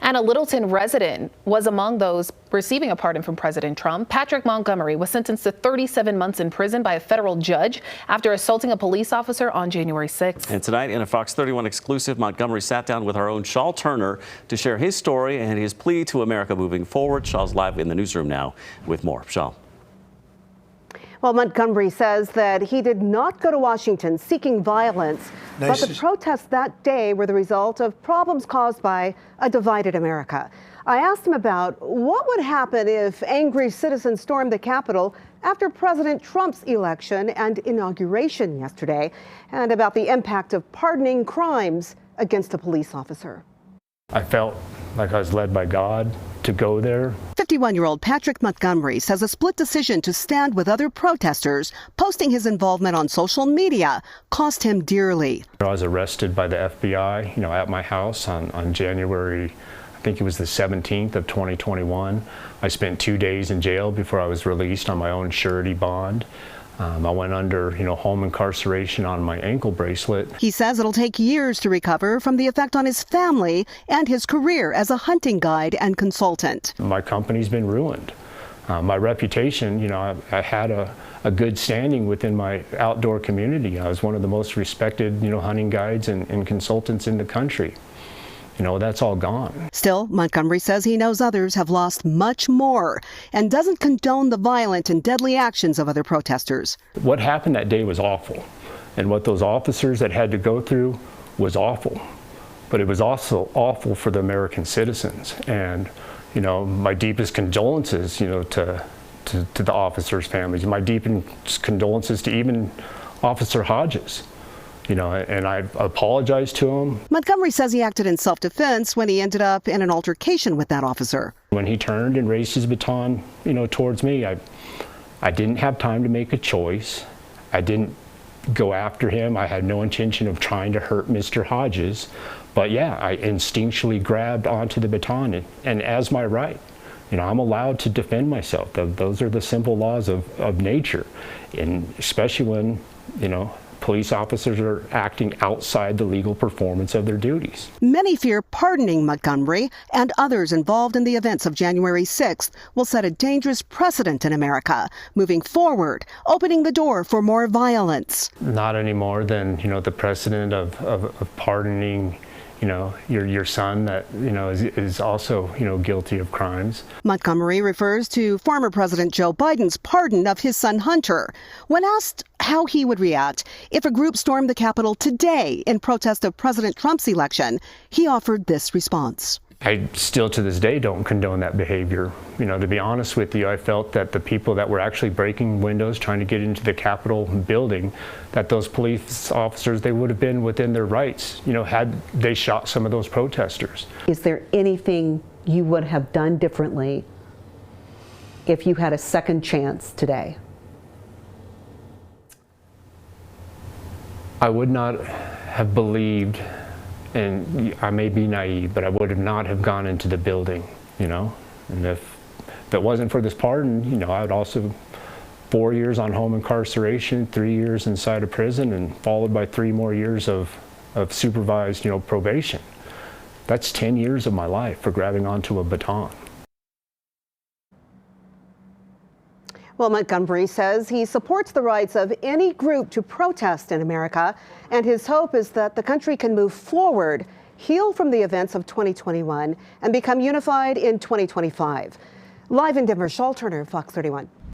And a Littleton resident was among those receiving a pardon from President Trump. Patrick Montgomery was sentenced to 37 months in prison by a federal judge after assaulting a police officer on January 6th. And tonight in a Fox 31 exclusive, Montgomery sat down with our own Shaw Turner to share his story and his plea to America moving forward. Shaw's live in the newsroom now with more. Shaw. Well, Montgomery says that he did not go to Washington seeking violence, but the protests that day were the result of problems caused by a divided America. I asked him about what would happen if angry citizens stormed the Capitol after President Trump's election and inauguration yesterday, and about the impact of pardoning crimes against a police officer. I felt like I was led by God to go there. 51-year-old Patrick Montgomery says a split decision to stand with other protesters, posting his involvement on social media, cost him dearly. I was arrested by the FBI, at my house on January, I think it was the 17th of 2021. I spent 2 days in jail before I was released on my own surety bond. I went under, home incarceration on my ankle bracelet. He says it'll take years to recover from the effect on his family and his career as a hunting guide and consultant. My company's been ruined. My reputation, I had a good standing within my outdoor community. I was one of the most respected, hunting guides and consultants in the country. That's all gone. Still, Montgomery says he knows others have lost much more and doesn't condone the violent and deadly actions of other protesters. What happened that day was awful, and what those officers that had to go through was awful. But it was also awful for the American citizens. And, my deepest condolences, to the officers' families. My deepest condolences to even Officer Hodges. And I apologized to him. Montgomery says he acted in self-defense when he ended up in an altercation with that officer. When he turned and raised his baton, towards me, I didn't have time to make a choice. I didn't go after him. I had no intention of trying to hurt Mr. Hodges. But yeah, I instinctually grabbed onto the baton and as my right. I'm allowed to defend myself. Those are the simple laws of nature. And especially when, police officers are acting outside the legal performance of their duties. Many fear pardoning Montgomery and others involved in the events of January 6th will set a dangerous precedent in America, moving forward, opening the door for more violence. Not any more than, the precedent of pardoning your son that, is also, guilty of crimes. Montgomery refers to former President Joe Biden's pardon of his son Hunter. When asked how he would react if a group stormed the Capitol today in protest of President Trump's election, he offered this response. I still to this day don't condone that behavior. To be honest with you, I felt that the people that were actually breaking windows, trying to get into the Capitol building, that those police officers, they would have been within their rights, had they shot some of those protesters. Is there anything you would have done differently if you had a second chance today? I would not have believed, and I may be naive, but I would not have gone into the building, and if it wasn't for this pardon, I would also 4 years on home incarceration, 3 years inside a prison, and followed by 3 more years of supervised, probation. That's 10 years of my life for grabbing onto a baton. Well, Montgomery says he supports the rights of any group to protest in America, and his hope is that the country can move forward, heal from the events of 2021, and become unified in 2025. Live in Denver, Shaw Turner, Fox 31.